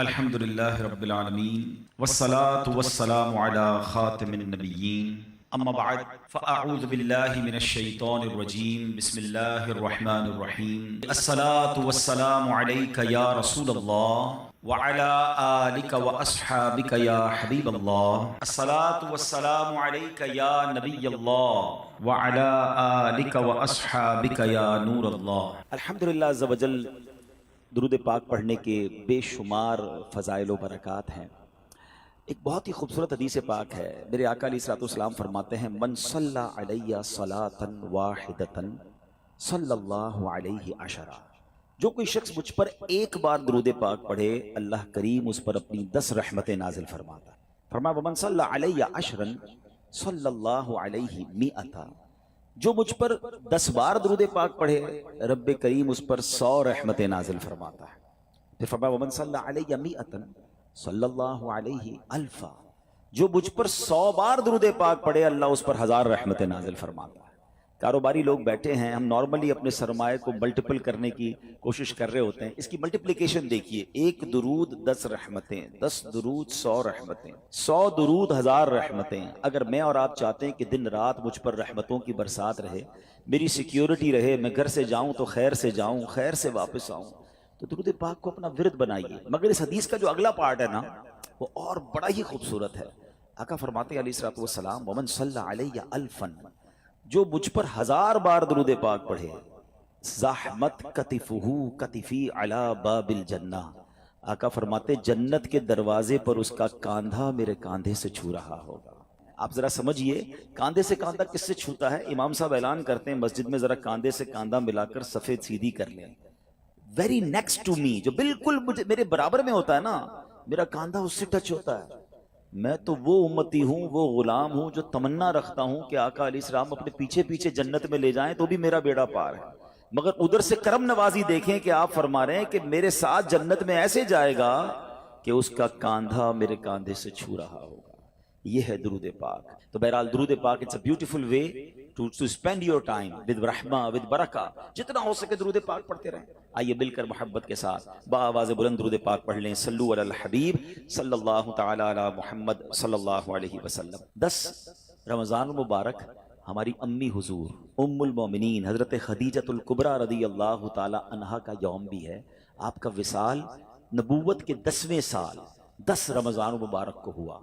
الحمدللہ رب العالمین والصلاة والسلام علی خاتم النبیین اما بعد فاعوذ باللہ من الشیطان الرجیم بسم اللہ الرحمن الرحیم الصلاة والسلام علیک یا رسول اللہ وعلى آلك وأصحابك يا حبيب الله الصلاة والسلام عليك يا نبي الله وعلى آلك وأصحابك يا نور الله. الحمدللہ عز و جل درود پاک پڑھنے کے بے شمار فضائل و برکات ہیں. ایک بہت ہی خوبصورت حدیث پاک ہے. میرے آقا علیہ الصلوۃ والسلام فرماتے ہیں من صلی علیہ صلاۃ واحدۃ صلی اللہ علیہ عشرہ. جو کوئی شخص مجھ پر ایک بار درود پاک پڑھے اللہ کریم اس پر اپنی 10 رحمتیں نازل فرماتا ہے. فرمایا ومن صلی علیہ عشرا صلی اللہ علیہ مئۃ. جو مجھ پر 10 بار درود پاک پڑھے رب کریم اس پر 100 رحمتیں نازل فرماتا ہے. پھر فرمایا ومن صلی علیہ مئۃ صلی اللہ علیہ الفا. جو مجھ پر 100 بار درود پاک پڑھے اللہ اس پر 1000 رحمتیں نازل فرماتا ہے. کاروباری لوگ بیٹھے ہیں, ہم نارملی اپنے سرمایہ کو ملٹیپل کرنے کی کوشش کر رہے ہوتے ہیں. اس کی ملٹیپلیکیشن دیکھیے, 1 درود 10 رحمتیں, 10 درود 100 رحمتیں, 100 درود 1000 رحمتیں. اگر میں اور آپ چاہتے ہیں کہ دن رات مجھ پر رحمتوں کی برسات رہے, میری سیکیورٹی رہے, میں گھر سے جاؤں تو خیر سے جاؤں, خیر سے واپس آؤں, تو درود پاک کو اپنا ورد بنائیے. مگر اس حدیث کا جو اگلا پارٹ ہے نا وہ اور بڑا ہی خوبصورت ہے. آقا فرماتے ہیں علیہ الصلوۃ والسلام ومن صلی علیہ الفا. جو مجھ پر 1000 بار درود پاک پڑھے زحمت کتفہ کتفی علی باب الجنہ. آقا فرماتے جنت کے دروازے پر اس کا کاندھا میرے کاندھے سے چھو رہا ہوگا. آپ ذرا سمجھئے کاندھے سے کاندھا کس سے چھوتا ہے؟ امام صاحب اعلان کرتے ہیں مسجد میں ذرا کاندھے سے کاندھا ملا کر سفید سیدھی کر لیں. ویری نیکسٹ ٹو می, جو بالکل میرے برابر میں ہوتا ہے نا, میرا کاندھا اس سے ٹچ ہوتا ہے. میں تو وہ امتی ہوں, وہ غلام ہوں جو تمنا رکھتا ہوں کہ آقا علیہ السلام اپنے پیچھے پیچھے جنت میں لے جائیں تو بھی میرا بیڑا پار ہے. مگر ادھر سے کرم نوازی دیکھیں کہ آپ فرما رہے ہیں کہ میرے ساتھ جنت میں ایسے جائے گا کہ اس کا کاندھا میرے کاندھے سے چھو رہا ہوگا. یہ ہے درود پاک. تو بہرحال درود پاک it's a beautiful way to spend your time with رحمہ ود برکہ. جتنا ہو سکے درود پاک پڑھتے رہیں. آئیے مل کر محبت کے ساتھ بآواز بلند درود پاک پڑھ لیں. صلو علی الحبیب صلی اللہ تعالی علی محمد صلی اللہ علیہ وسلم. 10 رمضان المبارک ہماری امی حضور ام المومنین حضرت خدیجۃ الکبریٰ رضی اللہ تعالی عنہا کا یوم بھی ہے. آپ کا وصال نبوت کے 10ویں سال 10 رمضان المبارک کو ہوا.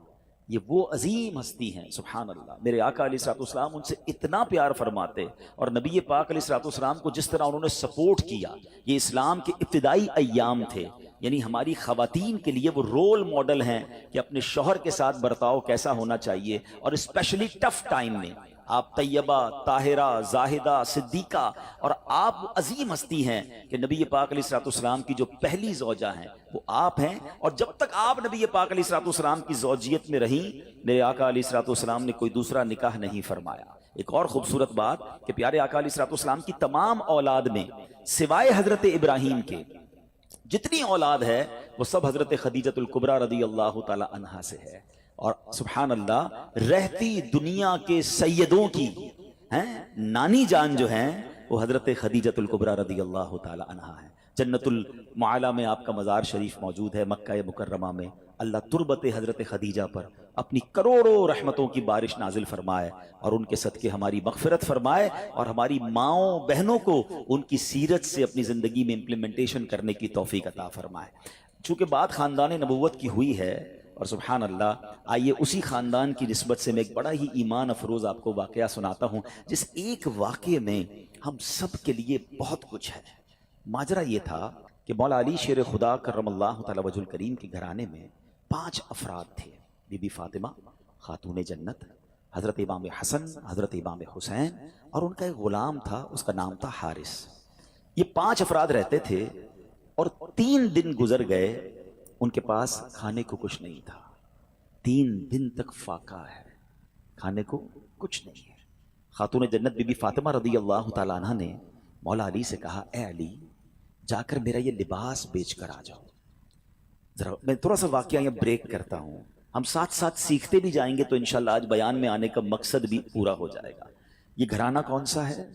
یہ وہ عظیم ہستی ہیں, سبحان اللہ. میرے آقا علیہ الصلوۃ والسلام ان سے اتنا پیار فرماتے, اور نبی پاک علیہ الصلوۃ والسلام کو جس طرح انہوں نے سپورٹ کیا. یہ اسلام کے ابتدائی ایام تھے, یعنی ہماری خواتین کے لیے وہ رول ماڈل ہیں کہ اپنے شوہر کے ساتھ برتاؤ کیسا ہونا چاہیے, اور اسپیشلی ٹف ٹائم میں. آپ طیبہ, طاہرہ, زاہدہ, صدیقہ, اور آپ عظیم ہستی ہیں کہ نبی پاک علیہ الصلوۃ والسلام کی جو پہلی زوجہ ہیں وہ آپ ہیں. اور جب تک آپ نبی پاک علیہ الصلوۃ والسلام کی زوجیت میں رہیں میرے آقا علیہ الصلوۃ والسلام نے کوئی دوسرا نکاح نہیں فرمایا. ایک اور خوبصورت بات کہ پیارے آقا علیہ الصلوۃ والسلام کی تمام اولاد میں سوائے حضرت ابراہیم کے جتنی اولاد ہے وہ سب حضرت خدیجۃ الکبریٰ رضی اللہ تعالی عنہا سے ہے. اور سبحان اللہ رہتی دنیا کے سیدوں کی نانی جان جو ہیں وہ حضرت خدیجۃ الکبریٰ رضی اللہ تعالی عنہا ہے. جنت المعلی میں آپ کا مزار شریف موجود ہے, مکہ مکرمہ میں. اللہ تربت حضرت خدیجہ پر اپنی کروڑوں رحمتوں کی بارش نازل فرمائے, اور ان کے صدقے ہماری مغفرت فرمائے, اور ہماری ماؤں بہنوں کو ان کی سیرت سے اپنی زندگی میں امپلیمنٹیشن کرنے کی توفیق عطا فرمائے. چونکہ بات خاندان نبوت کی ہوئی ہے, اور سبحان اللہ آئیے اسی خاندان کی نسبت سے میں ایک بڑا ہی ایمان افروز آپ کو واقعہ سناتا ہوں, جس ایک واقعے میں ہم سب کے لیے بہت کچھ ہے. ماجرا یہ تھا کہ مولا علی شیر خدا کرم اللہ تعالی وجہ الکریم کے گھرانے میں 5 افراد تھے. بی بی فاطمہ خاتون جنت, حضرت امام حسن, حضرت امام حسین, اور ان کا ایک غلام تھا اس کا نام تھا حارث. یہ 5 افراد رہتے تھے, اور 3 دن گزر گئے ان کے پاس کھانے کو کچھ نہیں تھا. 3 دن تک فاقہ ہے, کھانے کو کچھ نہیں ہے. خاتون جنت بی بی فاطمہ رضی اللہ تعالیٰ عنہ نے مولا علی سے کہا اے علی جا کر میرا یہ لباس بیچ کر آ جاؤ. ذرا میں تھوڑا سا واقعہ یہ بریک کرتا ہوں, ہم ساتھ ساتھ سیکھتے بھی جائیں گے تو انشاءاللہ آج بیان میں آنے کا مقصد بھی پورا ہو جائے گا. یہ گھرانہ کون سا ہے؟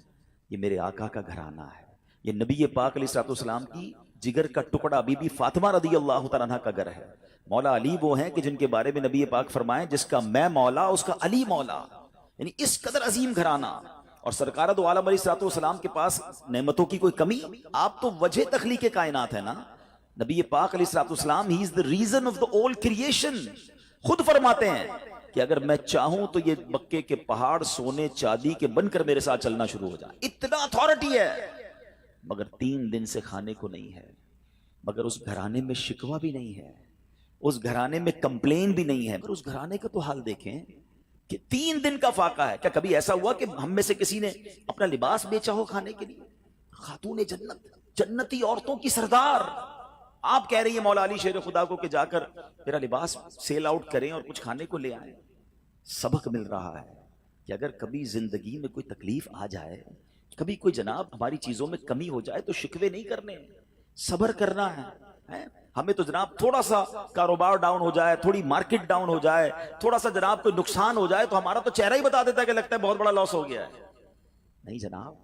یہ میرے آقا کا گھرانہ ہے. یہ نبی پاک علیہ الصلوۃ والسلام کی جگر کا ٹکڑا بی بی فاطمہ رضی اللہ تعالیٰ عنہ کا گھر ہے. مولا علی وہ ہیں کہ جن کے بارے میں نبی پاک فرمائیں جس کا میں مولا اس کا علی مولا، یعنی اس قدر عظیم گھرانہ. اور سرکار دو عالم علیہ الصلوۃ والسلام کے پاس نعمتوں کی کوئی کمی؟ آپ تو وجہ تخلیق کائنات ہے نا. نبی پاک علیہ الصلوۃ والسلام ہی از the reason of the all creation. خود فرماتے ہیں کہ اگر میں چاہوں تو یہ مکے کے پہاڑ سونے چاندی کے بن کر میرے ساتھ چلنا شروع ہو جائے، اتنا اتھارٹی ہے. مگر 3 دن سے کھانے کو نہیں ہے. مگر اس گھرانے میں شکوہ بھی نہیں ہے، اس گھرانے میں کمپلین بھی نہیں ہے. مگر اس گھرانے کا تو حال دیکھیں کہ 3 دن کا فاقہ ہے. کیا کبھی ایسا ہوا کہ ہم میں سے کسی نے اپنا لباس بیچا ہو کھانے کے لیے؟ خاتون جنت، جنتی عورتوں کی سردار، آپ کہہ رہی ہیں مولا علی شیر خدا کو کہ جا کر میرا لباس سیل آؤٹ کریں اور کچھ کھانے کو لے آئیں. سبق مل رہا ہے کہ اگر کبھی زندگی میں کوئی تکلیف آ جائے، کبھی کوئی جناب ہماری چیزوں میں کمی ہو جائے تو شکوے نہیں کرنے، صبر کرنا ہے. ہمیں تو جناب تھوڑا سا کاروبار ڈاؤن ہو جائے، تھوڑی مارکیٹ ڈاؤن ہو جائے، تھوڑا سا جناب کوئی نقصان ہو جائے تو ہمارا تو چہرہ ہی بتا دیتا ہے کہ لگتا ہے بہت بڑا لاس ہو گیا ہے. نہیں جناب،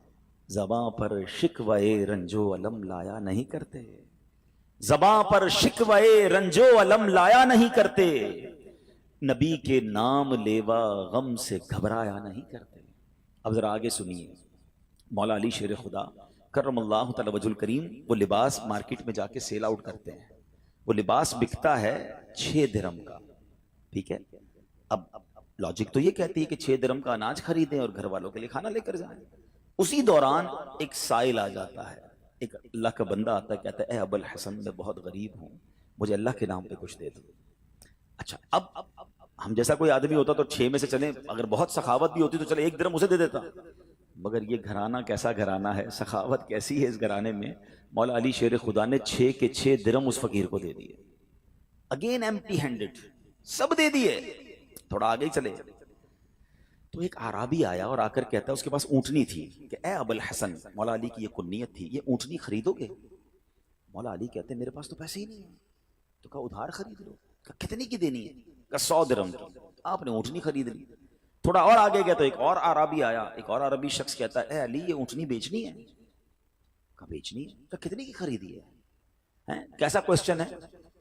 زباں پر شکوے رنجو علم لایا نہیں کرتے، زباں پر شکوے رنجو علم لایا نہیں کرتے، نبی کے نام لیوا غم سے گھبرایا نہیں کرتے. اب ذرا آگے سنیے. مولا علی شیر خدا کرم اللہ تعالی وجہ الکریم وہ لباس مارکیٹ میں جا کے سیل آؤٹ کرتے ہیں. وہ لباس بکتا ہے 6 درہم کا، ٹھیک ہے. اب لاجک تو یہ کہتی ہے کہ 6 درہم کا اناج خریدیں اور گھر والوں کے لیے کھانا لے کر جائیں. اسی دوران ایک سائل آ جاتا ہے، ایک اللہ کا بندہ آتا ہے، کہتا ہے اے ابو الحسن میں بہت غریب ہوں، مجھے اللہ کے نام پہ کچھ دے دو. اچھا اب ہم جیسا کوئی آدمی ہوتا تو 6 میں سے چلیں، اگر بہت سخاوت بھی ہوتی تو چلے 1 درہم اسے دے دیتا. مگر یہ گھرانہ کیسا گھرانہ ہے، سخاوت کیسی ہے اس گھرانے میں. مولا علی شیر خدا نے 6 کے 6 درہم اس فقیر کو دے دیے. اگین ایمپٹی ہینڈڈ، سب دے دیے. تھوڑا آگے چلے تو ایک عرابی آیا اور آ کر کہتا ہے، اس کے پاس اونٹنی تھی، کہ اے ابو الحسن، مولا علی کی یہ کنیت تھی، یہ اونٹنی خریدو گے؟ مولا علی کہتے ہیں میرے پاس تو پیسے ہی نہیں ہیں. تو کہا ادھار خرید لو. کہا کتنے کی دینی ہے؟ کہا 100 درہم کی. آپ نے اونٹنی خرید لی. تھوڑا اور آگے گیا تو ایک اور عربی آیا، ایک اور عربی شخص کہتا ہے اے علی یہ اونٹنی بیچنی ہے؟ کہا بیچنی ہے. کہا کتنے کی خریدی ہے؟ کیسا کوسچن ہے.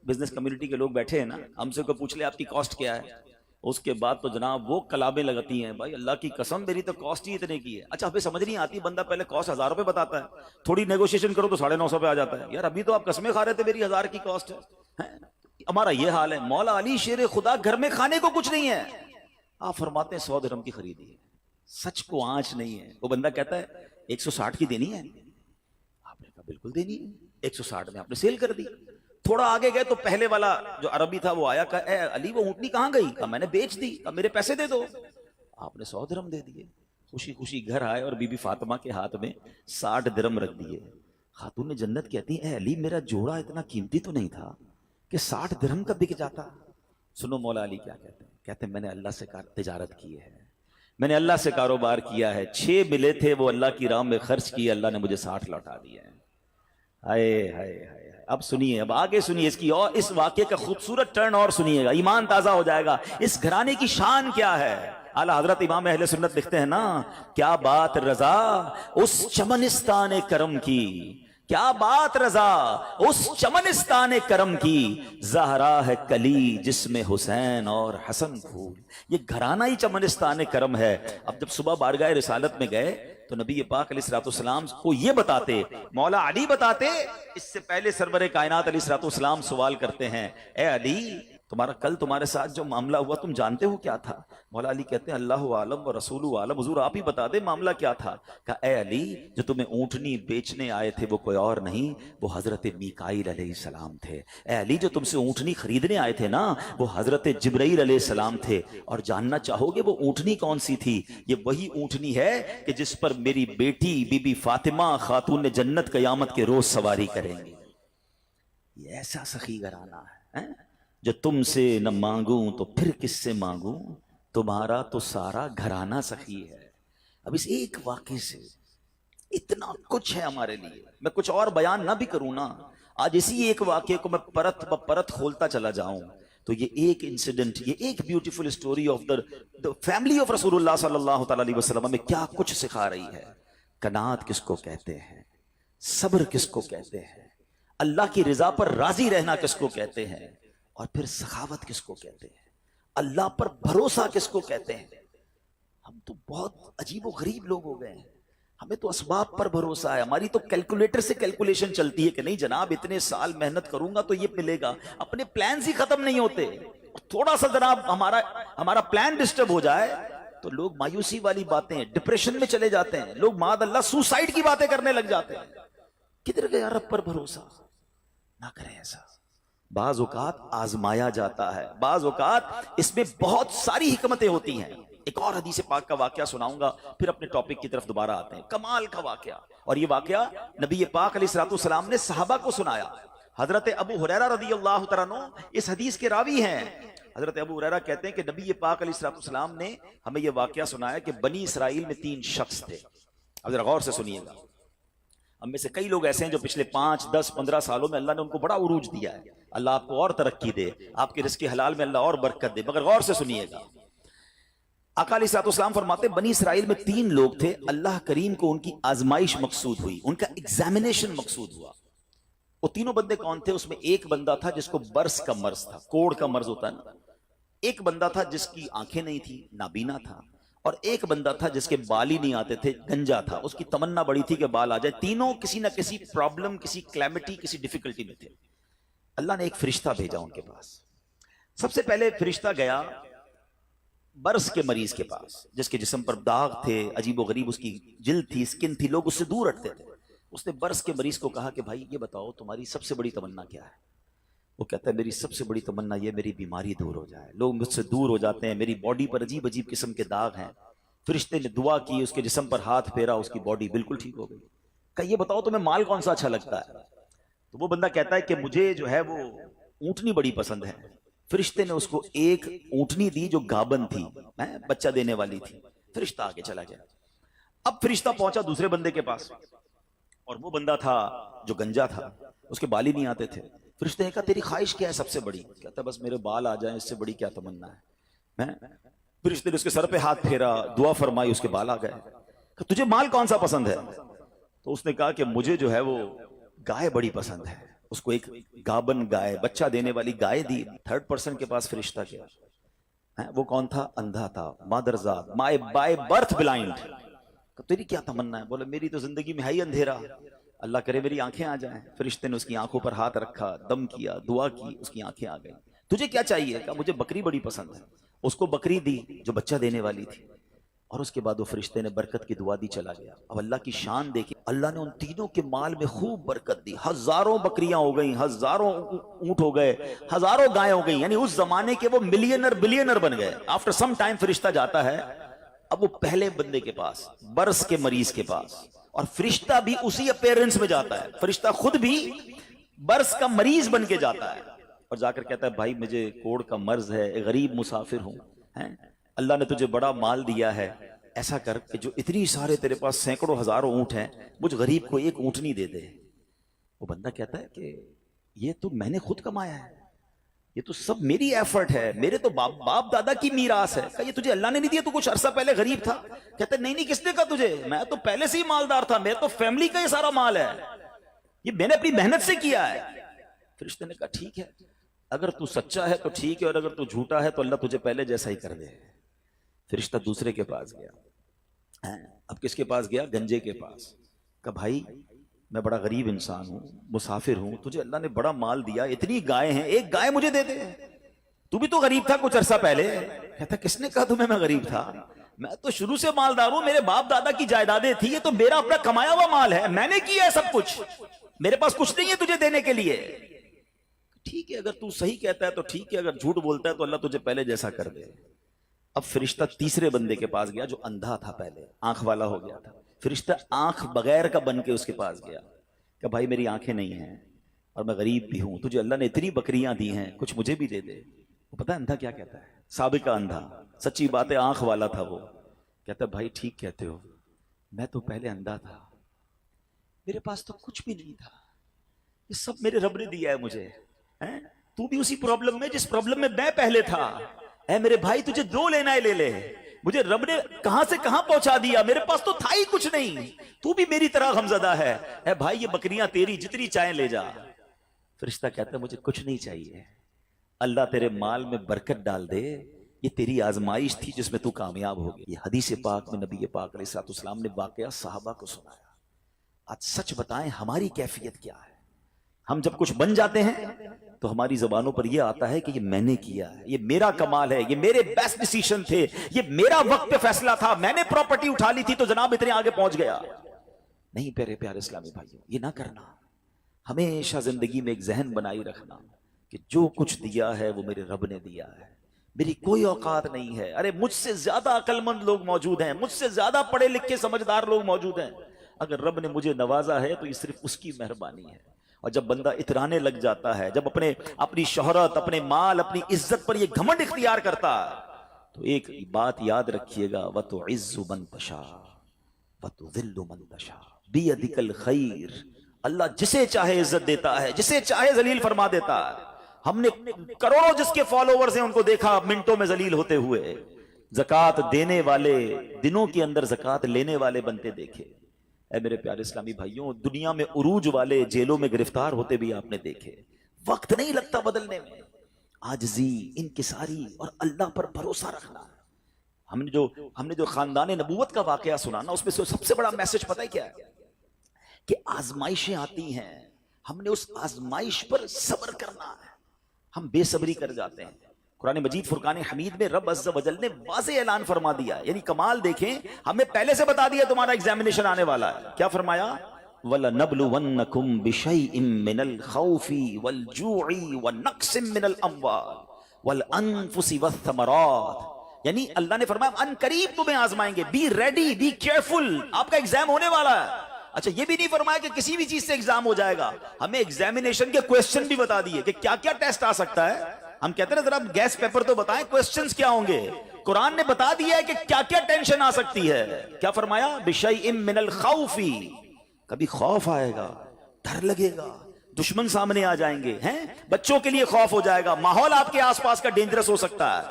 بزنس کمیونٹی کے لوگ بیٹھے ہیں نا، ہم سے کوئی پوچھ لے آپ کی کاسٹ کیا ہے، اس کے بعد تو جناب وہ کلابیں لگتی ہیں، بھائی اللہ کی قسم میری تو کاسٹ ہی اتنے کی ہے. اچھا ہمیں سمجھ نہیں آتی، بندہ پہلے کاسٹ 1000 روپے بتاتا ہے، تھوڑی نیگوشیشن کرو تو 950 پہ آ جاتا ہے. یار ابھی تو آپ قسمیں کھا رہے تھے میری 1000 کی کاسٹ ہے. ہمارا یہ حال ہے. مولا علی شیر خدا گھر میں کھانے کو کچھ نہیں ہے، آپ فرماتے ہیں 100 درہم کی خریدی ہے. سچ کو آنچ نہیں ہے. وہ بندہ کہتا ہے 160 کی دینی ہے. آپ نے کہا بالکل دینی ہے. 160 میں آپ نے سیل کر دی. تھوڑا آگے گئے تو پہلے والا جو عربی تھا وہ آیا، کہا اے علی وہ اونٹنی کہاں گئی؟ کہا میں نے بیچ دی. کہا میرے پیسے دے دو. آپ نے 100 درہم دے دیے. خوشی خوشی گھر آئے اور بی بی فاطمہ کے ہاتھ میں 60 درہم رکھ دیے. خاتون جنت کہتی ہیں اے علی میرا جوڑا اتنا قیمتی تو نہیں تھا کہ 60 درہم کا بک جاتا. سنو مولا علی کیا کہتے ہیں. کہتے ہیں میں نے اللہ سے تجارت کی ہے، میں نے اللہ سے کاروبار کیا ہے، 6 ملے تھے وہ اللہ کی راہ میں خرچ کیے، اللہ نے مجھے 60 لوٹا دیا ہے. ہائے ہائے ہائے. اب سنیے، اب آگے سنیے اس کی اور اس واقعے کا خوبصورت ٹرن اور سنیے گا، ایمان تازہ ہو جائے گا. اس گھرانے کی شان کیا ہے. اعلیٰ حضرت امام اہل سنت لکھتے ہیں نا، کیا بات رضا اس چمنستان کرم کی، کیا بات رضا اس چمنستان کرم کی، زہرا ہے کلی جس میں حسین اور حسن پھول. یہ گھرانہ ہی چمنستان کرم ہے. اب جب صبح بارگاہ رسالت میں گئے تو نبی پاک علیہ الصلوۃ والسلام کو یہ بتاتے، مولا علی بتاتے. اس سے پہلے سرور کائنات علیہ الصلوۃ والسلام سوال کرتے ہیں اے علی تمہارا کل تمہارے ساتھ جو معاملہ ہوا تم جانتے ہو کیا تھا؟ مولا علی کہتے ہیں اللہ عالم و رسول عالم، حضور آپ ہی بتا دیں معاملہ کیا تھا. کہا اے علی جو تمہیں اونٹنی بیچنے آئے تھے وہ کوئی اور نہیں، وہ حضرت میکائیل علیہ السلام تھے. اے علی جو تم سے اونٹنی خریدنے آئے تھے نا وہ حضرت جبرائیل علیہ السلام تھے. اور جاننا چاہو گے وہ اونٹنی کون سی تھی؟ یہ وہی اونٹنی ہے کہ جس پر میری بیٹی بی بی فاطمہ خاتون جنت قیامت کے روز سواری کریں گی. یہ ایسا سخی گھرانہ ہے جو تم سے نہ مانگوں تو پھر کس سے مانگوں، تمہارا تو سارا گھرانہ سخی ہے. اب اس ایک واقعے سے اتنا کچھ ہے ہمارے لیے. میں کچھ اور بیان نہ بھی کروں نا، آج اسی ایک واقعے کو میں پرت پرت کھولتا چلا جاؤں تو یہ ایک انسیڈنٹ، یہ ایک beautiful story of the family of رسول اللہ صلی اللہ تعالی علیہ وسلم میں کیا کچھ سکھا رہی ہے. قناعت کس کو کہتے ہیں، صبر کس کو کہتے ہیں، اللہ کی رضا پر راضی رہنا کس کو کہتے ہیں، اور پھر سخاوت کس کو کہتے ہیں، اللہ پر بھروسہ کس کو کہتے ہیں۔ ہم تو بہت عجیب و غریب لوگ ہو گئے ہیں، ہمیں تو اسباب پر بھروسہ ہے، ہماری تو کیلکولیٹر سے کیلکولیشن چلتی ہے کہ نہیں جناب اتنے سال محنت کروں گا تو یہ ملے گا، اپنے پلانز ہی ختم نہیں ہوتے۔ تھوڑا سا جناب ہمارا پلان ڈسٹرب ہو جائے تو لوگ مایوسی والی باتیں، ڈپریشن میں چلے جاتے ہیں، لوگ معاذ اللہ سوسائڈ کی باتیں کرنے لگ جاتے ہیں۔ کدھر گیا رب پر بھروسہ؟ نہ کریں ایسا۔ بعض اوقات آزمایا جاتا ہے، بعض اوقات اس میں بہت ساری حکمتیں ہوتی ہیں۔ ایک اور حدیث پاک کا واقعہ سناؤں گا، پھر اپنے ٹاپک کی طرف دوبارہ آتے ہیں۔ کمال کا واقعہ، اور یہ واقعہ نبی پاک علیہ الصلوۃ والسلام نے صحابہ کو سنایا۔ حضرت ابو ہریرہ رضی اللہ تعالیٰ عنہ اس حدیث کے راوی ہیں۔ حضرت ابو ہریرہ کہتے ہیں کہ نبی پاک علیہ الصلوۃ والسلام نے ہمیں یہ واقعہ سنایا کہ بنی اسرائیل میں 3 شخص تھے۔ اب ذرا غور سے سنیے گا، ہم میں سے کئی لوگ ایسے ہیں جو پچھلے 5 10 15 سالوں میں اللہ نے ان کو بڑا عروج دیا ہے، اللہ آپ کو اور ترقی دے، آپ کے رزق حلال میں اللہ اور برکت دے، مگر غور سے سنیے گا۔ آقا علیہ الصلوۃ والسلام فرماتے ہیں بنی اسرائیل میں 3 لوگ تھے، اللہ کریم کو ان کی آزمائش مقصود ہوئی، ان کا ایگزامینیشن مقصود ہوا۔ وہ تینوں بندے کون تھے؟ اس میں ایک بندہ تھا جس کو برس کا مرض تھا، کوڑ کا مرض ہوتا ہے نا، ایک بندہ تھا جس کی آنکھیں نہیں تھی، نابینا تھا، اور ایک بندہ تھا جس کے بال ہی نہیں آتے تھے، گنجا تھا، اس کی تمنا بڑی تھی کہ بال آ جائے۔ تینوں کسی نہ کسی پرابلم، کسی کلیمٹی، کسی ڈیفیکلٹی میں تھے۔ اللہ نے ایک فرشتہ بھیجا ان کے پاس۔ سب سے پہلے فرشتہ گیا برس کے مریض کے پاس، جس کے جسم پر داغ تھے، عجیب و غریب اس کی جلد تھی، سکن تھی، لوگ اس سے دور ہٹتے تھے۔ اس نے برس کے مریض کو کہا کہ بھائی یہ بتاؤ تمہاری سب سے بڑی تمنا کیا ہے؟ وہ کہتا ہے میری سب سے بڑی تمنا یہ میری بیماری دور ہو جائے، لوگ مجھ سے دور ہو جاتے ہیں، میری باڈی پر عجیب عجیب قسم کے داغ ہیں۔ فرشتے نے دعا کی، اس کے جسم پر ہاتھ پھیرا، اس کی باڈی بالکل ٹھیک ہو گئی۔ کہا یہ بتاؤ تمہیں مال کون سا اچھا لگتا ہے؟ تو وہ بندہ کہتا ہے کہ مجھے جو ہے وہ اونٹنی بڑی پسند ہے۔ فرشتے نے اس کو ایک اونٹنی دی جو گابن تھی، بچہ دینے والی تھی۔ فرشتہ آگے چلا گیا۔ اب فرشتہ پہنچا دوسرے بندے کے پاس، اور وہ بندہ تھا جو گنجا تھا، اس کے بال ہی نہیں آتے تھے۔ فرشتے نے کہا تیری خواہش کیا ہے سب سے بڑی؟ کہتا بس میرے بال آ جائیں، اس سے بڑی کیا تمنا ہے۔ فرشتے نے اس کے سر پہ ہاتھ پھیرا، دعا فرمائی، اس کے بال آ گئے۔ کہ تجھے مال کون سا پسند ہے؟ تو اس نے کہا کہ مجھے جو ہے وہ گائے بڑی پسند ہے۔ اس کو ایک گابن گائے، بچہ دینے والی گائے دی۔ 3rd پرسن کے پاس فرشتہ گیا، وہ کون تھا؟ اندھا تھا، مادرزاد، بائی برتھ بلائنڈ۔ تیری کیا تمنا ہے؟ بولا میری تو زندگی میں ہے ہی اندھیرا، اللہ کرے میری آنکھیں آ جائیں۔ فرشتے نے اس کی آنکھوں پر ہاتھ رکھا، دم کیا، دعا کی، اس کی آنکھیں آ گئی۔ تجھے کیا چاہیے؟ کہا مجھے بکری بڑی پسند ہے۔ اس کو بکری دی جو بچہ دینے والی تھی، اور اس کے بعد وہ فرشتے نے برکت کی دعا دی، چلا گیا۔ اب اللہ کی شان دیکھی، اللہ نے ان تینوں کے مال میں خوب برکت دی، ہزاروں بکریاں ہو گئیں، ہزاروں اونٹ ہو گئے، ہزاروں گائیں ہو گئیں، یعنی اس زمانے کے وہ ملینر بلینر بن گئے۔ آفٹر سم ٹائم فرشتہ جاتا ہے اب وہ پہلے بندے کے پاس، برس کے مریض کے پاس، اور فرشتہ بھی اسی اپیرنس میں جاتا ہے، فرشتہ خود بھی برس کا مریض بن کے جاتا ہے، اور جا کر کہتا ہے بھائی مجھے کوڑ کا مرض ہے، ایک غریب مسافر ہوں، اللہ نے تجھے بڑا مال دیا ہے، ایسا کر کہ جو اتنی سارے تیرے پاس سینکڑوں ہزاروں اونٹ ہیں، مجھ غریب کو ایک اونٹنی دے دے۔ وہ بندہ کہتا ہے کہ یہ تو میں نے خود کمایا ہے، یہ تو سب میری ایفرٹ ہے، میرے تو باپ دادا کی میراث ہے۔ کہ یہ تجھے اللہ نے نہیں دیا؟ تو کچھ عرصہ پہلے غریب تھا۔ کہتا ہے نہیں کس نے کہا تجھے؟ میں تو پہلے سے ہی مالدار تھا، میرے تو فیملی کا یہ سارا مال ہے، یہ میں نے اپنی محنت سے کیا ہے۔ فرشتے نے کہا ٹھیک ہے، اگر تو سچا ہے تو ٹھیک ہے، اور اگر تو جھوٹا ہے تو اللہ تجھے پہلے جیسا ہی کر دے۔ فرشتہ دوسرے کے پاس گیا۔ اب کس کے پاس گیا؟ گنجے کے پاس۔ کہ بھائی میں بڑا غریب انسان ہوں، مسافر ہوں، تجھے اللہ نے بڑا مال دیا، اتنی گائے ہیں، ایک گائے مجھے دے دے، تو بھی تو غریب تھا کچھ عرصہ پہلے۔ کہتا کس نے کہا تمہیں میں غریب تھا؟ میں تو شروع سے مالدار ہوں، میرے باپ دادا کی جائیدادیں تھی، یہ تو میرا اپنا کمایا ہوا مال ہے، میں نے کیا ہے سب کچھ، میرے پاس کچھ نہیں ہے تجھے دینے کے لیے۔ ٹھیک ہے اگر تو صحیح کہتا ہے تو ٹھیک ہے، اگر جھوٹ بولتا ہے تو اللہ تجھے پہلے جیسا کر دے۔ اب فرشتہ تیسرے بندے کے پاس گیا جو اندھا تھا، پہلے آنکھ والا ہو گیا تھا۔ فرشتہ آنکھ بغیر کا بن کے اس کے پاس گیا کہ بھائی میری آنکھیں نہیں ہیں اور میں غریب بھی ہوں، تجھے اللہ نے اتنی بکریاں دی ہیں، کچھ مجھے بھی دے دے۔ وہ پتہ ہے اندھا کیا کہتا ہے؟ سابقہ اندھا، سچی بات ہے، آنکھ والا تھا وہ۔ کہتا ہے بھائی ٹھیک کہتے ہو، میں تو پہلے اندھا تھا، میرے پاس تو کچھ بھی نہیں تھا، یہ سب میرے رب نے دیا ہے مجھے۔ تو بھی اسی پرابلم میں جس پرابلم میں میں پہلے تھا۔ اے میرے بھائی تجھے جو لینا ہے لے لے، مجھے رب نے کہاں سے کہاں پہنچا دیا، میرے پاس تو تھا ہی کچھ نہیں، تو بھی میری طرح غمزدہ ہے۔ اے بھائی یہ بکریاں تیری، جتنی چاہیں لے جا۔ فرشتہ کہتا ہے مجھے کچھ نہیں چاہیے، اللہ تیرے مال میں برکت ڈال دے، یہ تیری آزمائش تھی جس میں تو کامیاب ہو گئی۔ یہ حدیث پاک میں نبی پاک علیہ الصلوۃ والسلام نے واقعہ صحابہ کو سنایا۔ آج سچ بتائیں ہماری کیفیت کیا ہے؟ ہم جب کچھ بن جاتے ہیں تو ہماری زبانوں پر یہ آتا ہے کہ یہ میں نے کیا ہے، یہ میرا کمال ہے، یہ میرے بیسٹ ڈیسیشن تھے، یہ میرا وقت پہ فیصلہ تھا، میں نے پراپرٹی اٹھا لی تھی تو جناب اتنے آگے پہنچ گیا۔ نہیں پیارے اسلامی بھائیوں، یہ نہ کرنا۔ ہمیشہ زندگی میں ایک ذہن بنائی رکھنا کہ جو کچھ دیا ہے وہ میرے رب نے دیا ہے، میری کوئی اوقات نہیں ہے۔ ارے مجھ سے زیادہ عقل مند لوگ موجود ہیں، مجھ سے زیادہ پڑھے لکھے سمجھدار لوگ موجود ہیں، اگر رب نے مجھے نوازا ہے تو یہ صرف اس کی مہربانی ہے۔ اور جب بندہ اترانے لگ جاتا ہے، جب اپنی شہرت، اپنے مال، اپنی عزت پر یہ گھمنڈ اختیار کرتا ہے، تو ایک بات یاد رکھیے گا، وَتُعِزُّ مَن تَشَاءُ وَتُذِلُّ مَن تَشَاءُ بِيَدِكَ الْخَيْرُ۔ اللہ جسے چاہے عزت دیتا ہے، جسے چاہے ذلیل فرما دیتا ہے۔ ہم نے کروڑوں جس کے فالوورز ہیں ان کو دیکھا منٹوں میں ذلیل ہوتے ہوئے، زکوٰۃ دینے والے دنوں کے اندر زکوٰۃ لینے والے بنتے دیکھے۔ اے میرے پیارے اسلامی بھائیوں، دنیا میں عروج والے جیلوں میں گرفتار ہوتے بھی آپ نے دیکھے۔ وقت نہیں لگتا بدلنے میں، عاجزی، انکساری اور اللہ پر بھروسہ رکھنا۔ ہم نے جو خاندان نبوت کا واقعہ سنا نا، اس میں سے سب سے بڑا میسج پتہ ہے کیا ہے؟ کہ آزمائشیں آتی ہیں، ہم نے اس آزمائش پر صبر کرنا ہے۔ ہم بے صبری کر جاتے ہیں۔ قرآن مجید فرقان حمید میں رب عز و جل نے واضح اعلان فرما دیا، یعنی کمال دیکھیں، ہمیں پہلے سے بتا دیا تمہارا ایگزامینیشن آنے والا ہے۔ کیا فرمایا؟ وَلَنَبْلُوَنَّكُمْ بِشَيْءٍ مِّنَ الْخَوْفِ وَالْجُوعِ وَنَقْصٍ مِّنَ الْأَمْوَالِ وَالْأَنفُسِ وَالثَّمَرَاتِ، یعنی اللہ نے فرمایا ان قریب تمہیں آزمائیں گے، بی ریڈی، بی کیئرفل، آپ کا ایگزام ہونے والا ہے۔ اچھا یہ بھی نہیں فرمایا کہ کسی بھی چیز سے ایگزام ہو جائے گا، ہمیں ایگزامینیشن کے کویسچن بھی بتا دیے کہ کیا کیا ٹیسٹ آ سکتا ہے۔ ہم کہتے ہیں ذرا گیس پیپر تو بتائیں، کویسچنز کیا ہوں گے؟ قرآن نے بتا دیا ہے کہ کیا کیا ٹینشن آ سکتی ہے۔ کیا فرمایا؟ بِشَيْءٍ مِّنَ الْخَوْفِ، کبھی خوف آئے گا، ڈر لگے گا، دشمن سامنے آ جائیں گے، ہیں بچوں کے لیے خوف ہو جائے گا، ماحول آپ کے آس پاس کا ڈینجرس ہو سکتا ہے۔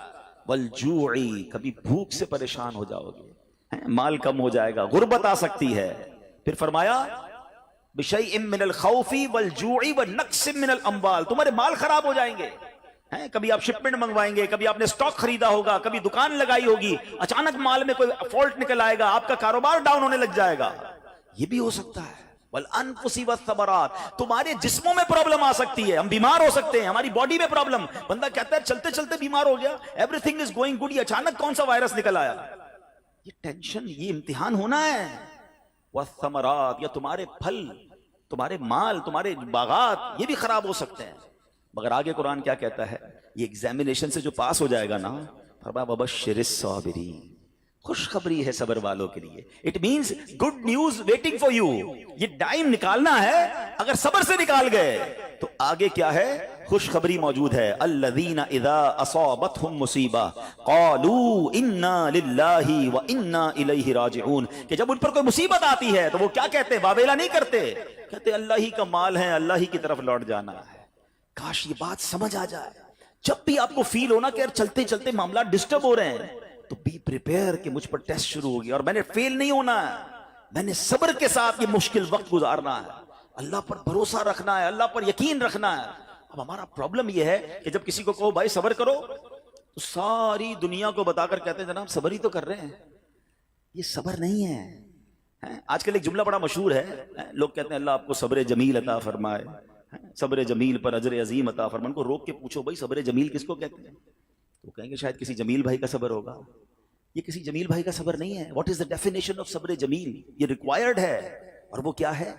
وَالْجُوعِ، کبھی بھوک سے پریشان ہو جاؤ گے، مال کم ہو جائے گا، غربت آ سکتی ہے۔ پھر فرمایا بِشَيْءٍ مِّنَ الْخَوْفِ وَالْجُوعِ وَنَقْصٍ مِّنَ الْأَمْوَالِ، تمہارے مال خراب ہو جائیں گے، کبھی آپ شپمنٹ منگوائیں گے، کبھی آپ نے سٹاک خریدا ہوگا، کبھی دکان لگائی ہوگی، اچانک مال میں کوئی فالٹ نکل آئے گا، آپ کا کاروبار ڈاؤن ہونے لگ جائے گا، یہ بھی ہو سکتا ہے۔ وَالْأَنفُسِ وَالثَّمَرَاتِ، تمہارے جسموں میں پرابلم آ سکتی ہے، ہم بیمار ہو سکتے ہیں، ہماری باڈی میں پرابلم، بندہ کہتا ہے چلتے چلتے بیمار ہو گیا، every thing is going good, یہ اچانک کون سا وائرس نکل آیا، یہ ٹینشن، یہ امتحان ہونا ہے۔ وَالثَّمَرَاتِ، یا تمہارے پھل، تمہارے مال، تمہارے باغات، یہ بھی خراب ہو سکتے ہیں۔ مگر آگے قرآن کیا کہتا ہے؟ یہ ایگزامینیشن سے جو پاس ہو جائے گا نا، فرمایا وَبَشِّرِ الصَّابِرِينَ، خوشخبری ہے صبر والوں کے لیے، it means good news waiting for you, یہ ٹائم نکالنا ہے، اگر صبر سے نکال گئے تو آگے کیا ہے؟ خوشخبری موجود ہے۔ الذین اذا اصابتهم مصیبہ قالوا انا للہ وانا الیہ راجعون، کہ جب ان پر کوئی مصیبت آتی ہے تو وہ کیا کہتے ہیں؟ واویلا نہیں کرتے، کہتے اللہ ہی کا مال ہے، اللہ ہی کی طرف لوٹ جانا ہے۔ کاش یہ بات سمجھ آ جائے، جب بھی آپ کو فیل ہونا کہ چلتے چلتے معاملات ڈسٹرب ہو رہے ہیں تو بی پریپیئر کہ مجھ پر ٹیسٹ شروع ہو گیا اور میں نے فیل نہیں ہونا ہے، میں نے صبر کے ساتھ یہ مشکل وقت گزارنا ہے، اللہ پر بھروسہ رکھنا ہے، اللہ پر یقین رکھنا ہے۔ اب ہمارا پرابلم یہ ہے کہ جب کسی کو کہو بھائی صبر کرو تو ساری دنیا کو بتا کر کہتے ہیں جناب صبر ہی تو کر رہے ہیں، یہ صبر نہیں ہے۔ آج کل ایک جملہ بڑا مشہور ہے، لوگ کہتے ہیں اللہ آپ کو صبر جمیل عطا فرمائے، صبر جمیل پر اجر عظیم عطا فرمائے۔ ان کو روک کے پوچھو بھائی صبر جمیل کس کو کہتے ہیں، تو کہیں گے شاید کسی جمیل بھائی کا صبر ہوگا۔ یہ کسی جمیل بھائی کا صبر نہیں ہے۔ What is the definition of صبر جمیل؟ یہ ریکوائرڈ ہے، اور وہ کیا ہے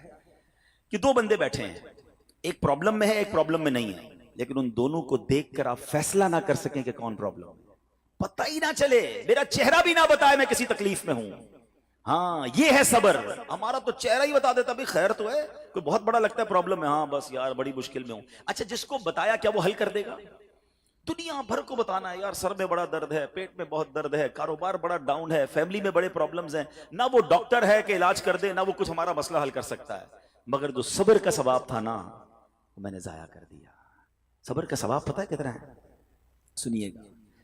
کہ دو بندے بیٹھے ہیں، ایک پرابلم میں ہے، ایک پرابلم میں نہیں ہے، لیکن ان دونوں کو دیکھ کر آپ فیصلہ نہ کر سکیں کہ کون پرابلم، پتہ ہی نہ چلے، میرا چہرہ بھی نہ بتائے میں کسی تکلیف میں ہوں۔ ہاں یہ ہے صبر۔ ہمارا تو چہرہ ہی بتا دیتا بھی خیر تو ہے، کوئی بہت بڑا لگتا ہے پرابلم ہے، ہاں بس یار بڑی مشکل میں ہوں۔ اچھا جس کو بتایا کیا وہ حل کر دے گا؟ دنیا بھر کو بتانا ہے یار سر میں بڑا درد ہے، پیٹ میں بہت درد ہے، کاروبار بڑا ڈاؤن ہے، فیملی میں بڑے پرابلمز ہیں، نہ وہ ڈاکٹر ہے کہ علاج کر دے، نہ وہ کچھ ہمارا مسئلہ حل کر سکتا ہے، مگر جو صبر کا ثواب تھا نا وہ میں نے ضائع کر دیا۔ صبر کا ثواب پتہ ہے کتنا ہے؟ سنیے گا،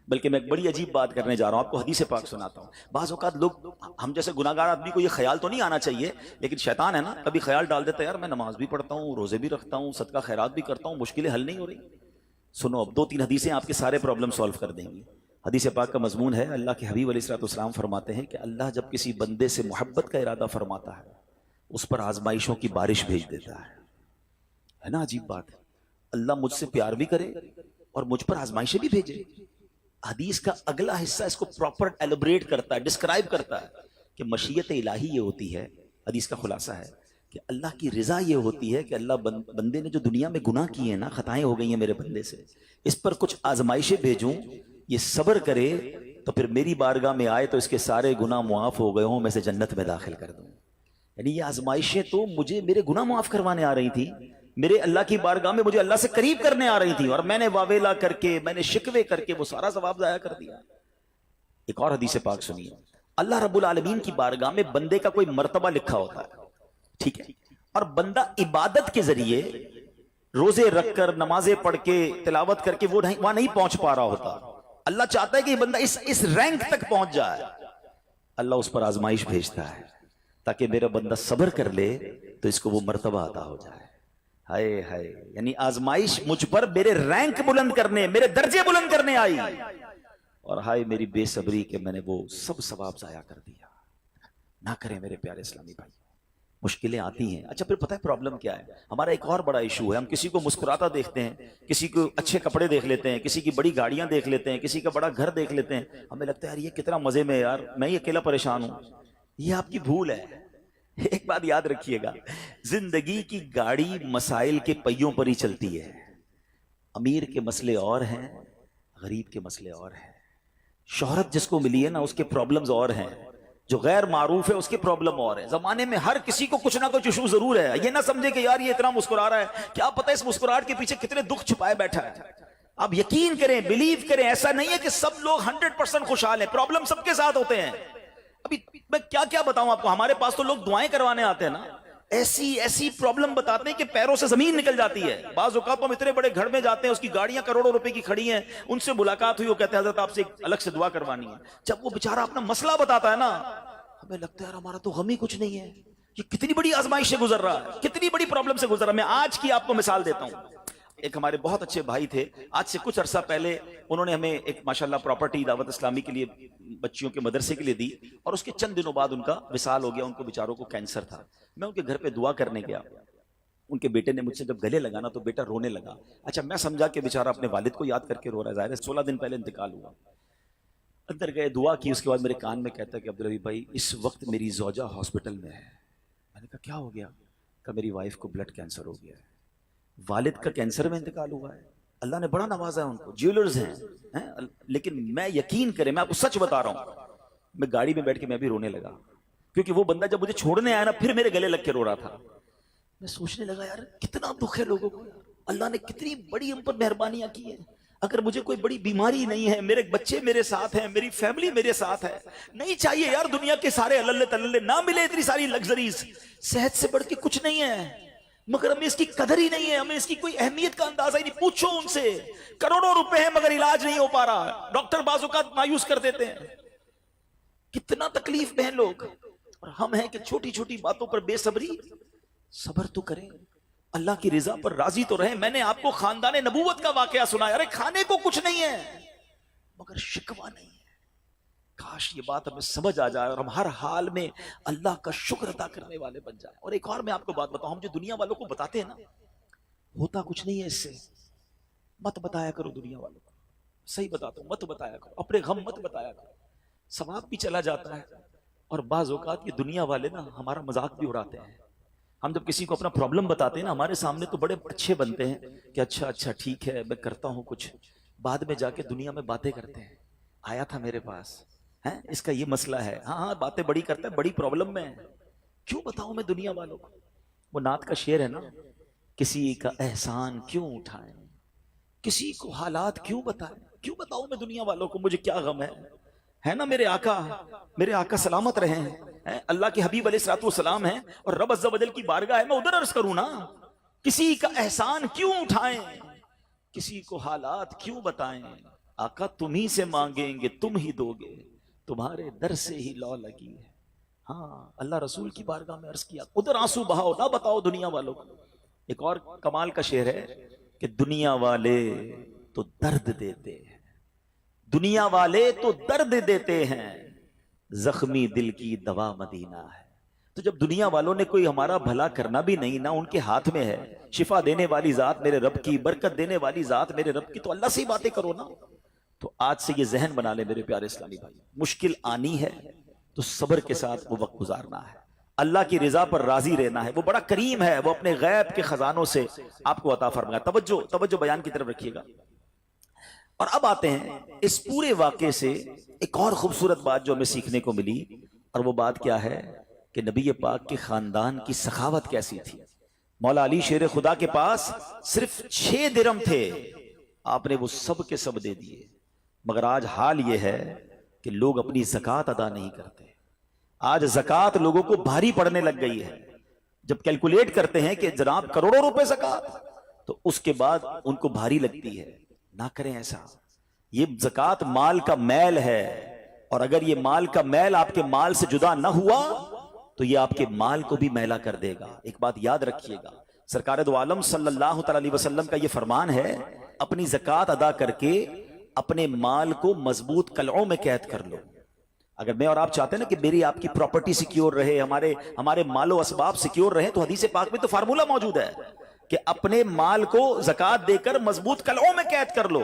بلکہ میں ایک بڑی عجیب بات کرنے جا رہا ہوں، آپ کو حدیث پاک سناتا ہوں۔ بعض اوقات لوگ، ہم جیسے گناہگار آدمی کو یہ خیال تو نہیں آنا چاہیے، لیکن شیطان ہے نا، کبھی خیال ڈال دیتا ہے یار میں نماز بھی پڑھتا ہوں، روزے بھی رکھتا ہوں، صدقہ خیرات بھی کرتا ہوں، مشکلیں حل نہیں ہو رہی۔ سنو، اب 2-3 حدیثیں آپ کے سارے پرابلم سالو کر دیں گی۔ حدیث پاک کا مضمون ہے، اللہ کے حبیب علیہ الصلوۃ والسلام فرماتے ہیں کہ اللہ جب کسی بندے سے محبت کا ارادہ فرماتا ہے اس پر آزمائشوں کی بارش بھیج دیتا ہے نا عجیب بات ہے۔ اللہ مجھ سے پیار بھی کرے اور مجھ پر آزمائشیں بھی بھیجے۔ حدیث کا اگلا حصہ اس کو پراپر ایلوبریٹ کرتا ہے، ڈسکرائب کرتا ہے کہ مشیت الہی یہ ہوتی ہے، حدیث کا خلاصہ ہے کہ اللہ کی رضا یہ ہوتی ہے کہ اللہ بندے نے جو دنیا میں گناہ کیے ہیں نا، خطائیں ہو گئی ہیں میرے بندے سے، اس پر کچھ آزمائشیں بھیجوں، یہ صبر کرے تو پھر میری بارگاہ میں آئے تو اس کے سارے گناہ معاف ہو گئے ہوں، میں سے جنت میں داخل کر دوں۔ یعنی یہ آزمائشیں تو مجھے میرے گناہ معاف کروانے آ رہی تھی، میرے اللہ کی بارگاہ میں مجھے اللہ سے قریب کرنے آ رہی تھی، اور میں نے واویلا کر کے، میں نے شکوے کر کے وہ سارا ثواب ضائع کر دیا۔ ایک اور حدیث پاک سنیے، اللہ رب العالمین کی بارگاہ میں بندے کا کوئی مرتبہ لکھا ہوتا ہے، ٹھیک ہے، اور بندہ عبادت کے ذریعے روزے رکھ کر، نمازیں پڑھ کے، تلاوت کر کے وہ وہاں نہیں پہنچ پا رہا ہوتا۔ اللہ چاہتا ہے کہ یہ بندہ اس رینک تک پہنچ جائے، اللہ اس پر آزمائش بھیجتا ہے تاکہ میرا بندہ صبر کر لے تو اس کو وہ مرتبہ عطا ہو جائے۔ ہائے ہائے، یعنی آزمائش مجھ پر میرے رینک بلند کرنے، میرے درجے بلند کرنے آئی، اور ہائے میری بے صبری کہ میں نے وہ سب ثواب ضائع کر دیا۔ نہ کریں میرے پیارے اسلامی بھائی، مشکلیں آتی ہیں۔ اچھا پھر پتہ ہے پرابلم کیا ہے؟ ہمارا ایک اور بڑا ایشو ہے، ہم کسی کو مسکراتا دیکھتے ہیں، کسی کو اچھے کپڑے دیکھ لیتے ہیں، کسی کی بڑی گاڑیاں دیکھ لیتے ہیں، کسی کا بڑا گھر دیکھ لیتے ہیں، ہمیں لگتا ہے یار یہ کتنا مزے میں ہے، یار میں ہی اکیلا پریشان ہوں۔ یہ آپ کی بھول ہے۔ ایک بات یاد رکھیے گا، زندگی کی گاڑی مسائل کے پہیوں پر ہی چلتی ہے۔ امیر کے مسئلے اور ہیں، غریب کے مسئلے اور ہیں۔ شہرت جس کو ملی ہے نا، اس کے پرابلمز اور ہیں، جو غیر معروف ہے اس کے پرابلم اور ہیں۔ زمانے میں ہر کسی کو کچھ نہ کچھ ایشو ضرور ہے۔ یہ نہ سمجھے کہ یار یہ اتنا مسکرا رہا ہے، کیا پتہ اس مسکراہٹ کے پیچھے کتنے دکھ چھپائے بیٹھا ہے۔ آپ یقین کریں، بلیو کریں، ایسا نہیں ہے کہ سب لوگ 100% خوشحال ہیں، پرابلم سب کے ساتھ ہوتے ہیں۔ ابھی میں کیا بتاؤں آپ کو، ہمارے پاس تو لوگ دعائیں کروانے آتے ہیں نا، ایسی پرابلم بتاتے ہیں کہ پیروں سے زمین نکل جاتی ہے۔ بعض اوقات ہم اتنے بڑے گھر میں جاتے ہیں، اس کی گاڑیاں کروڑوں روپے کی کھڑی ہیں، ان سے ملاقات ہوئی، وہ کہتے ہیں حضرت آپ سے ایک الگ سے دعا کروانی ہے۔ جب وہ بیچارہ اپنا مسئلہ بتاتا ہے نا، ہمیں لگتا ہے یار ہمارا تو غم ہی کچھ نہیں ہے، یہ کتنی بڑی آزمائش سے گزر رہا ہے، کتنی بڑی پرابلم سے گزر رہا ہے۔ میں آج کی آپ کو مثال دیتا ہوں۔ ایک ہمارے بہت اچھے بھائی تھے، آج سے کچھ عرصہ پہلے انہوں نے ہمیں ایک ماشاءاللہ پراپرٹی دعوت اسلامی کے لیے، بچیوں کے مدرسے کے لیے دی، اور اس کے چند دنوں بعد ان کا وصال ہو گیا۔ ان کو بیچاروں کو کینسر تھا۔ میں ان کے گھر پہ دعا کرنے گیا، ان کے بیٹے نے مجھ سے جب گلے لگانا تو بیٹا رونے لگا۔ اچھا میں سمجھا کہ بیچارہ اپنے والد کو یاد کر کے رو رہا ہے، ظاہر ہے 16 دن پہلے انتقال ہوا۔ اندر گئے، دعا کی، اس کے بعد میرے کان میں کہتا ہے کہ عبدالرحیم بھائی اس وقت میری زوجہ ہاسپٹل میں ہے۔ میں نے کہا کیا ہو گیا؟ کہا میری وائف کو بلڈ کینسر ہو گیا ہے۔ والد کا کینسر میں انتقال ہوا ہے، اللہ نے بڑا نوازا ہے ان کو، جیولرز ہیں، لیکن میں یقین کریں، میں آپ کو سچ بتا رہا ہوں، میں گاڑی میں بیٹھ کے میں بھی رونے لگا، کیونکہ وہ بندہ جب مجھے چھوڑنے آیا نا پھر میرے گلے لگ کے رو رہا تھا۔ میں سوچنے لگا یار کتنا دکھ ہے لوگوں کو، اللہ نے کتنی بڑی ہم پر مہربانیاں کی ہیں۔ اگر مجھے کوئی بڑی بیماری نہیں ہے، میرے بچے میرے ساتھ ہیں، میری فیملی میرے ساتھ ہے، نہیں چاہیے یار دنیا کے سارے اللہ تللے، نہ ملے اتنی ساری لگژریز، صحت سے بڑھ کے کچھ نہیں ہے، مگر ہمیں اس کی قدر ہی نہیں ہے، ہمیں اس کی کوئی اہمیت کا اندازہ ہی نہیں۔ پوچھو ان سے، کروڑوں روپے ہیں مگر علاج نہیں ہو پا رہا، ڈاکٹر بعض اوقات مایوس کر دیتے ہیں۔ کتنا تکلیف میں ہیں لوگ، اور ہم ہیں کہ چھوٹی چھوٹی باتوں پر بے صبری۔ صبر تو کریں، اللہ کی رضا پر راضی تو رہیں۔ میں نے آپ کو خاندان نبوت کا واقعہ سنایا، ارے کھانے کو کچھ نہیں ہے مگر شکوہ نہیں ہے۔ کاش یہ بات ہمیں سمجھ آ جائے اور ہم ہر حال میں اللہ کا شکر ادا کرنے والے بن جائیں۔ اور ایک اور میں آپ کو بات بتاؤں، ہم جو دنیا والوں کو بتاتے ہیں نا، ہوتا کچھ نہیں ہے اس سے۔ مت بتایا کرو دنیا والوں کو، صحیح بتاتا ہوں، مت بتایا کرو، اپنے غم مت بتایا کرو، ثواب بھی چلا جاتا ہے۔ اور بعض اوقات یہ دنیا والے نا ہمارا مذاق بھی اڑاتے ہیں۔ ہم جب کسی کو اپنا پرابلم بتاتے ہیں نا، ہمارے سامنے تو بڑے اچھے بنتے ہیں کہ اچھا ٹھیک ہے میں کرتا ہوں کچھ، بعد میں جا کے دنیا میں باتیں کرتے ہیں، آیا تھا میرے پاس، اس کا یہ مسئلہ ہے، ہاں باتیں بڑی کرتا ہے، بڑی پرابلم میں ہے۔ کیوں بتاؤں میں دنیا والوں کو؟ وہ نعت کا شعر ہے نا، کسی کا احسان کیوں اٹھائیں، کسی کو حالات کیوں بتائیں، کیوں بتاؤں میں دنیا والوں کو مجھے کیا غم ہے نا میرے آقا سلامت رہے ہیں، اللہ کے حبیب علیہ الصلوۃ والسلام ہیں، اور رب عز و جل کی بارگاہ ہے، میں ادھر عرض کروں نا، کسی کا احسان کیوں اٹھائیں، کسی کو حالات کیوں بتائیں، آقا تم ہی سے مانگیں گے تم ہی دو گے، تمہارے در سے ہی لو لگی ہے۔ ہاں اللہ رسول کی بارگاہ میں عرض کیا ادھر آنسو بہاؤ نہ بتاؤ دنیا والوں کو۔ ایک اور کمال کا شعر ہے کہ دنیا والے تو درد دیتے ہیں، دنیا والے تو درد دیتے ہیں، زخمی دل کی دوا مدینہ ہے۔ تو جب دنیا والوں نے کوئی ہمارا بھلا کرنا بھی نہیں، نہ ان کے ہاتھ میں ہے، شفا دینے والی ذات میرے رب کی، برکت دینے والی ذات میرے رب کی، تو اللہ سے ہی باتیں کرو نا۔ تو آج سے یہ ذہن بنا لے میرے پیارے اسلامی بھائی، مشکل آنی ہے تو صبر کے ساتھ وہ وقت گزارنا ہے، اللہ کی رضا پر راضی رہنا ہے۔ وہ بڑا کریم ہے، وہ اپنے غیب کے خزانوں سے آپ کو عطا فرمائے۔ توجہ بیان کی طرف رکھیے گا۔ اور اب آتے ہیں اس پورے واقعے سے ایک اور خوبصورت بات جو ہمیں سیکھنے کو ملی، اور وہ بات کیا ہے کہ نبی پاک کے خاندان کی سخاوت کیسی تھی۔ مولا علی شیر خدا کے پاس صرف 6 درہم تھے، آپ نے وہ سب کے سب دے دیے۔ مگر آج حال یہ ہے کہ لوگ اپنی زکوٰۃ ادا نہیں کرتے۔ آج زکوٰۃ لوگوں کو بھاری پڑنے لگ گئی ہے۔ جب کیلکولیٹ کرتے ہیں کہ جناب کروڑوں روپے زکوٰۃ، تو اس کے بعد ان کو بھاری لگتی ہے۔ نہ کریں ایسا، یہ زکوٰۃ مال کا میل ہے، اور اگر یہ مال کا میل آپ کے مال سے جدا نہ ہوا تو یہ آپ کے مال کو بھی میلا کر دے گا۔ ایک بات یاد رکھیے گا، سرکار دو عالم صلی اللہ تعالی علیہ وسلم کا یہ فرمان ہے، اپنی زکوٰۃ ادا کر کے اپنے مال کو مضبوط قلعوں میں قید کر لو۔ اگر میں اور آپ چاہتے ہیں نا کہ میری آپ کی پراپرٹی سیکیور رہے، ہمارے مال و اسباب سیکیور رہے، تو حدیث پاک میں تو فارمولہ موجود ہے کہ اپنے مال کو زکوٰۃ دے کر مضبوط قلعوں میں قید کر لو۔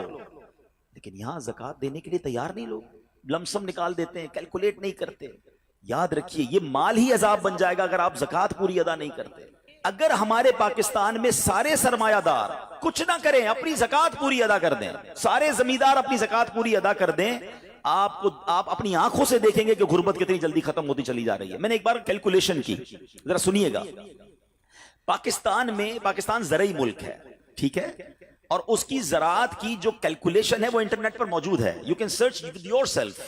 لیکن یہاں زکوٰۃ دینے کے لیے تیار نہیں، لوگ لمسم نکال دیتے ہیں، کیلکولیٹ نہیں کرتے۔ یاد رکھیے یہ مال ہی عذاب بن جائے گا اگر آپ زکوٰۃ پوری ادا نہیں کرتے۔ اگر ہمارے پاکستان میں سارے سرمایہ دار کچھ نہ کریں، اپنی زکوٰۃ پوری ادا کر دیں، سارے زمیندار اپنی زکوٰۃ پوری ادا کر دیں، آپ اپنی آنکھوں سے دیکھیں گے کہ غربت کتنی جلدی ختم ہوتی چلی جا رہی ہے۔ میں نے ایک بار کیلکولیشن کی، ذرا سنیے گا۔ پاکستان زرعی ملک ہے، ٹھیک ہے، اور اس کی زراعت کی جو کیلکولیشن ہے وہ انٹرنیٹ پر موجود ہے، you can search with your self.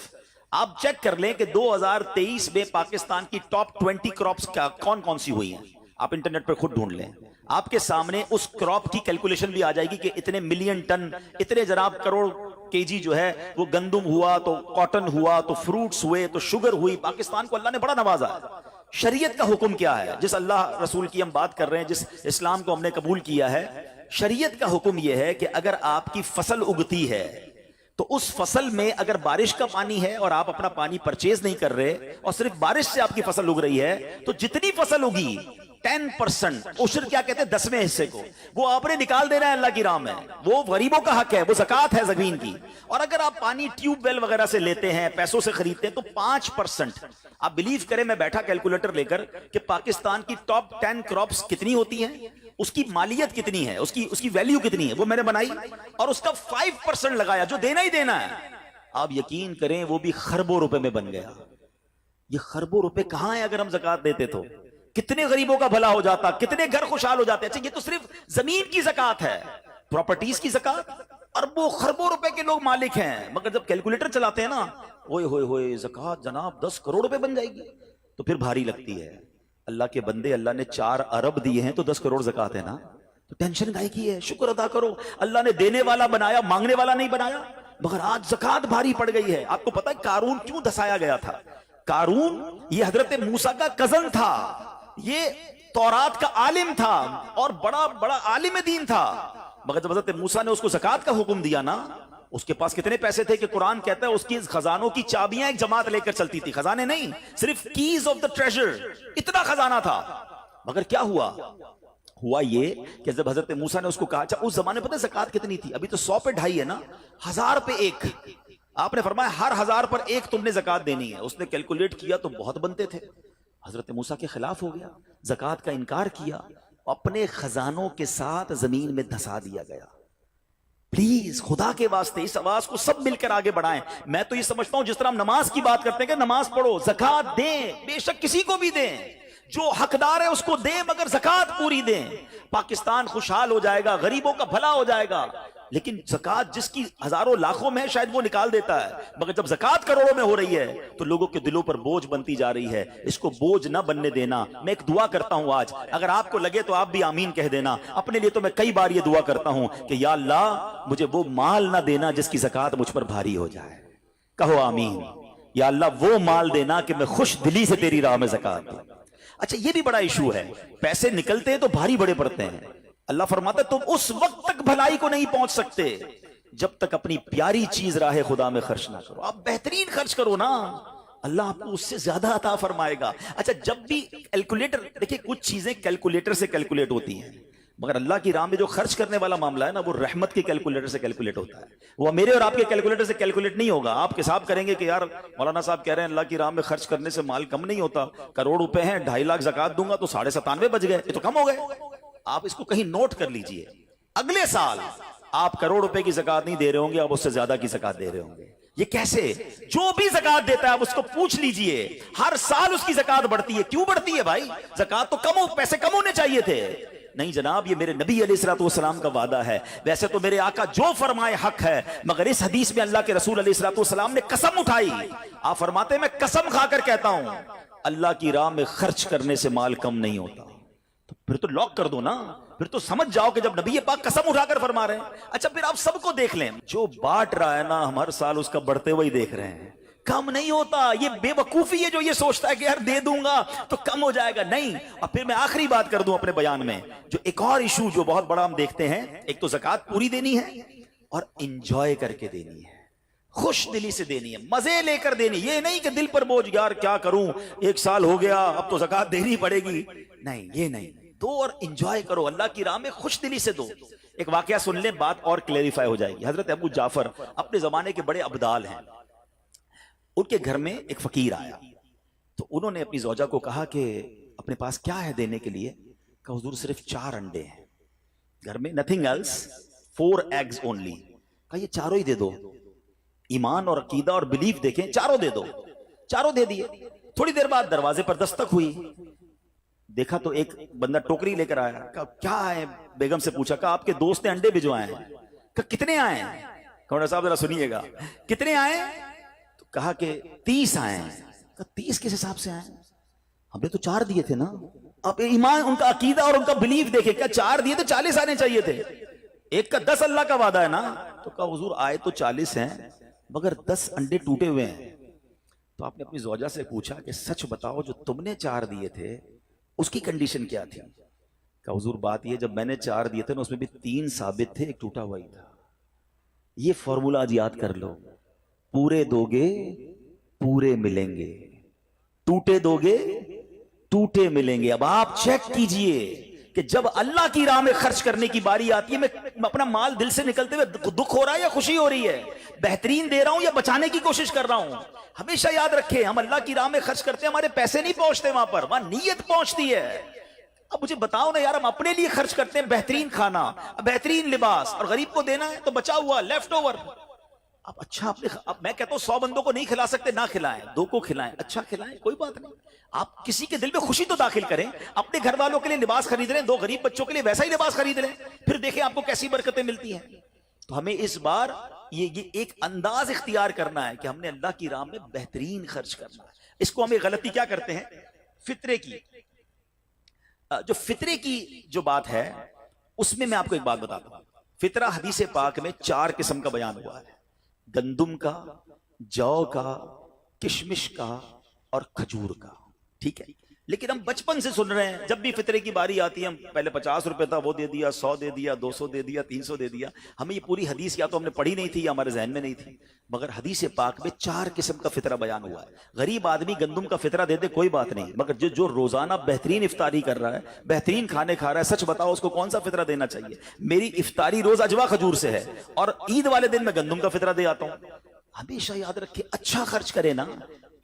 آپ چیک کر لیں کہ 2023 میں پاکستان کی ٹاپ 20 کراپس کون سی ہوئی ہیں، آپ انٹرنیٹ پر خود ڈھونڈ لیں، آپ کے سامنے اس کراپ کی کیلکولیشن بھی آ جائے گی کہ اتنے ملین ٹن، اتنے جناب کروڑ کیجی جو ہے وہ گندم ہوا، تو کاٹن ہوا، تو فروٹس ہوئے، تو شوگر ہوئی۔ پاکستان کو اللہ نے بڑا نوازا ہے۔ شریعت کا حکم کیا ہے؟ جس اللہ رسول کی ہم بات کر رہے ہیں، جس اسلام کو ہم نے قبول کیا ہے، شریعت کا حکم یہ ہے کہ اگر آپ کی فصل اگتی ہے تو اس فصل میں اگر بارش کا پانی ہے اور آپ اپنا پانی پرچیز نہیں کر رہے اور صرف بارش سے آپ کی فصل اگ رہی ہے، تو جتنی فصل اگی 10% عشر کیا کہتے ہیں 10ویں حصے کو، وہ آپ نے نکال دینا ہے اللہ کی راہ میں، وہ غریبوں کا حق ہے، وہ زکوٰۃ ہے زمین کی۔ اور اگر آپ پانی ٹیوب ویل وغیرہ سے لیتے ہیں، پیسوں سے خریدتے ہیں، تو 5%۔ آپ بلیو کریں، میں بیٹھا کیلکولیٹر لے کر کہ پاکستان کی ٹاپ 10 کراپس کتنی ہوتی ہیں، اس کی مالیت کتنی ہے، اس کی ویلیو کتنی ہے، وہ میں نے بنائی اور اس کا 5% لگایا جو دینا ہی دینا ہے۔ آپ یقین کریں وہ بھی خربوں روپے میں بن گیا۔ یہ خربوں روپے کہاں ہیں؟ اگر ہم زکوٰۃ دیتے تو کتنے غریبوں کا بھلا ہو جاتا، کتنے گھر خوشحال ہو جاتے۔ اچھا یہ تو صرف زمین کی زکوٰۃ ہے، پراپرٹیز کی زکوٰۃ اربوں خربوں روپے کے لوگ مالک ہیں، مگر جب کیلکولیٹر چلاتے ہیں نا، اوئے ہوئے ہوئے زکوٰۃ جناب 10 کروڑ روپے بن جائے گی، تو پھر بھاری لگتی ہے۔ اللہ کے بندے، اللہ نے 4 ارب دیے ہیں تو 10 کروڑ زکوٰۃ ہے نا، تو ٹینشن کائے کی ہے؟ شکر ادا کرو، اللہ نے دینے والا بنایا، مانگنے والا نہیں بنایا۔ مگر آج زکوٰۃ بھاری پڑ گئی ہے۔ آپ کو پتہ ہے قارون کیوں دھسایا گیا تھا؟ قارون یہ حضرت موسیٰ کا کزن تھا، یہ تورات کا عالم تھا اور بڑا عالم دین تھا، مگر جب حضرت موسیٰ نے اس کو زکوٰۃ کا حکم دیا نا، اس کے پاس کتنے پیسے تھے کہ قرآن کہتا ہے اس کی خزانوں کی چابیاں ایک جماعت لے کر چلتی تھی، خزانے نہیں، صرف کیز آف دا ٹریجر، اتنا خزانہ تھا۔ مگر کیا ہوا یہ کہ جب حضرت موسیٰ نے اس کو کہا، اچھا اس زمانے پتہ زکوٰۃ کتنی تھی؟ ابھی تو 100 پہ 2.5 ہے نا، 1000 پہ 1۔ آپ نے فرمایا ہر 1000 پر 1 تم نے زکوٰۃ دینی ہے۔ اس نے کیلکولیٹ کیا تو بہت بنتے تھے، حضرت موسیٰ کے خلاف ہو گیا، زکوٰۃ کا انکار کیا، اپنے خزانوں کے ساتھ زمین میں دھسا دیا گیا۔ پلیز خدا کے واسطے اس آواز کو سب مل کر آگے بڑھائیں۔ میں تو یہ سمجھتا ہوں جس طرح ہم نماز کی بات کرتے ہیں کہ نماز پڑھو، زکوٰۃ دیں، بے شک کسی کو بھی دیں، جو حقدار ہے اس کو دیں، مگر زکوٰۃ پوری دیں۔ پاکستان خوشحال ہو جائے گا، غریبوں کا بھلا ہو جائے گا۔ لیکن زکات جس کی ہزاروں لاکھوں میں شاید وہ نکال دیتا ہے، مگر جب زکات کروڑوں میں ہو رہی ہے تو لوگوں کے دلوں پر بوجھ بنتی جا رہی ہے. اس کو بوجھ نہ بننے دینا. میں ایک دعا کرتا ہوں آج، اگر آپ کو لگے تو آپ بھی آمین کہہ دینا. اپنے لیے تو میں کئی بار یہ دعا کرتا ہوں کہ یا اللہ مجھے وہ مال نہ دینا جس کی زکات مجھ پر بھاری ہو جائے. کہو آمین. یا اللہ وہ مال دینا کہ میں خوش دلی سے تیری راہ میں زکات دوں. اچھا یہ بھی بڑا ایشو ہے، پیسے نکلتے ہیں تو بھاری بڑے پڑتے ہیں. اللہ فرماتا ہے تم اس وقت تک بھلائی کو نہیں پہنچ سکتے جب تک اپنی پیاری چیز راہ خدا میں خرچ نہ کرو. آپ بہترین خرچ کرو نا، اللہ آپ کو اس سے زیادہ عطا فرمائے گا. اچھا جب بھی کیلکولیٹر، دیکھیں کچھ چیزیں کیلکولیٹر سے کیلکولیٹ ہوتی ہیں، مگر اللہ کی راہ میں جو خرچ کرنے والا معاملہ ہے نا وہ رحمت کے کیلکولیٹر سے کیلکولیٹ ہوتا ہے. وہ میرے اور آپ کے کیلکولیٹر سے کیلکولیٹ نہیں ہوگا. آپ حساب کریں گے کہ یار مولانا صاحب کہہ رہے ہیں اللہ کی راہ میں خرچ کرنے سے مال کم نہیں ہوتا، کروڑ روپے ہیں 2.5 لاکھ زکات دوں گا تو 97.5 بچ گئے، یہ تو کم ہو گئے. آپ اس کو کہیں نوٹ کر لیجئے، اگلے سال آپ کروڑ روپے کی زکات نہیں دے رہے ہوں گے، آپ اس سے زیادہ کی زکات دے رہے ہوں گے. یہ کیسے؟ جو بھی زکات دیتا ہے آپ اس کو پوچھ لیجئے، ہر سال اس کی زکات بڑھتی ہے. کیوں بڑھتی ہے بھائی؟ زکات تو کم ہو، پیسے کم ہونے چاہیے تھے. نہیں جناب، یہ میرے نبی علیہ الصلوۃ والسلام کا وعدہ ہے. ویسے تو میرے آقا جو فرمائے حق ہے، مگر اس حدیث میں اللہ کے رسول علیہ الصلوۃ والسلام نے قسم اٹھائی. آپ فرماتے ہیں میں قسم کھا کر کہتا ہوں اللہ کی راہ میں خرچ کرنے سے مال کم نہیں ہوتا. تو پھر تو لاک کر دو نا، پھر تو سمجھ جاؤ کہ جب نبی پاک قسم اٹھا کر فرما رہے ہیں. اچھا پھر آپ سب کو دیکھ لیں، جو بانٹ رہا ہے نا ہم ہر سال اس کا بڑھتے ہوئے دیکھ رہے ہیں. کم نہیں ہوتا. یہ بے وقوفی ہے جو یہ سوچتا ہے کہ یار دے دوں گا تو کم ہو جائے گا. نہیں. اور پھر میں آخری بات کر دوں اپنے بیان میں، جو ایک اور ایشو جو بہت بڑا ہم دیکھتے ہیں، ایک تو زکات پوری دینی ہے اور انجوائے کر کے دینی ہے، خوش دلی سے دینی ہے، مزے لے کر دینی. یہ نہیں کہ دل پر بوجھ یار کیا کروں 1 سال ہو گیا اب تو زکات دینی پڑے گی. نہیں، یہ نہیں. دو اور انجوائے کرو، اللہ کی راہ میں خوش دلی سے دو. ایک واقعہ سن لیں، بات اور کلیریفائی ہو جائے گی. حضرت ابو جعفر اپنے زمانے کے بڑے ابدال ہیں. ان کے گھر میں ایک فقیر آیا تو انہوں نے اپنی زوجہ کو کہا کہ اپنے پاس کیا ہے دینے کے لیے؟ کہا حضور صرف 4 انڈے ہیں گھر میں، nothing else, 4 eggs only. کہا یہ چاروں ہی دے دو. ایمان اور عقیدہ اور بلیف دیکھیں، چاروں دے دو. چاروں دے دیے. تھوڑی دیر بعد دروازے پر دستک ہوئی، دیکھا تو ایک بندہ ٹوکری لے کر آیا. کہا کیا ہے؟ بیگم سے پوچھا. کہا آپ کے دوست نے انڈے بھجوائے ہیں. کہا کتنے آئے ہیں؟ کہا صاحب ذرا سنیے گا، کتنے آئے؟ تو کہا کہ 30 آئے ہیں. کہا 30 کس حساب سے آئے؟ ہم نے تو 4 دیے تھے نا. آپ ایمان، ان کا عقیدہ اور ان کا بلیف دیکھیں. کیا 4 دیے تو 40 آنے چاہیے تھے. ایک کا 10 اللہ کا وعدہ ہے نا. تو کہا حضور آئے تو 40 ہیں مگر 10 انڈے ٹوٹے ہوئے ہیں. تو آپ نے اپنی زوجہ سے پوچھا کہ سچ بتاؤ جو تم نے 4 دیے تھے اس کی کنڈیشن کیا تھی؟ کہا حضور بات یہ جب میں نے 4 دیے تھے نا اس میں بھی 3 ثابت تھے، ایک ٹوٹا ہوا ہی تھا. یہ فارمولا آج یاد کر لو، پورے دو گے پورے ملیں گے، ٹوٹے دو گے ٹوٹے ملیں گے. اب آپ چیک کیجئے کہ جب اللہ کی راہ میں خرچ کرنے کی باری آتی ہے، میں اپنا مال دل سے نکلتے ہوئے دکھ ہو رہا ہے یا خوشی ہو رہی ہے، بہترین دے رہا ہوں یا بچانے کی کوشش کر رہا ہوں. ہمیشہ یاد رکھیں ہم اللہ کی راہ میں خرچ کرتے ہیں، ہمارے پیسے نہیں پہنچتے وہاں پر، وہاں نیت پہنچتی ہے. اب مجھے بتاؤ نا یار، ہم اپنے لیے خرچ کرتے ہیں بہترین کھانا، بہترین لباس، اور غریب کو دینا ہے تو بچا ہوا لیفٹ اوور. اب اچھا اب میں کہتا ہوں 100 بندوں کو نہیں کھلا سکتے، نہ کھلائیں، 2 کو کھلائیں، اچھا کھلائیں، کوئی بات نہیں. آپ کسی کے دل میں خوشی تو داخل کریں. اپنے گھر والوں کے لیے لباس خرید رہے ہیں، 2 غریب بچوں کے لیے ویسا ہی لباس خرید رہے ہیں، پھر دیکھیں آپ کو کیسی برکتیں ملتی ہیں. تو ہمیں اس بار یہ ایک انداز اختیار کرنا ہے کہ ہم نے اللہ کی راہ میں بہترین خرچ کرنا ہے. اس کو ہمیں غلطی کیا کرتے ہیں؟ فطرے کی جو بات ہے اس میں آپ کو ایک بات بتاتا ہوں. فطرہ حدیث پاک میں 4 قسم کا بیان ہوا ہے، گندم کا، جو کا، کشمش کا اور کھجور کا. ٹھیک ہے، لیکن ہم بچپن سے سن رہے ہیں جب بھی فطرے کی باری آتی ہے، ہم پہلے 50 روپے تھا وہ دے دیا، 100 دے دیا، 200 دے دیا، 300 دے دیا. ہمیں یہ پوری حدیث یا تو ہم نے پڑھی نہیں تھی یا ہمارے ذہن میں نہیں تھی، مگر حدیث پاک میں 4 قسم کا فطرہ بیان ہوا ہے. غریب آدمی گندم کا فطرہ دے دے کوئی بات نہیں، مگر جو روزانہ بہترین افطاری کر رہا ہے، بہترین کھانے کھا رہا ہے، سچ بتاؤ اس کو کون سا فطرہ دینا چاہیے؟ میری افطاری روز اجوا کھجور سے ہے اور عید والے دن میں گندم کا فطرہ دے آتا ہوں. ہمیشہ یاد رکھے اچھا خرچ کرے نا.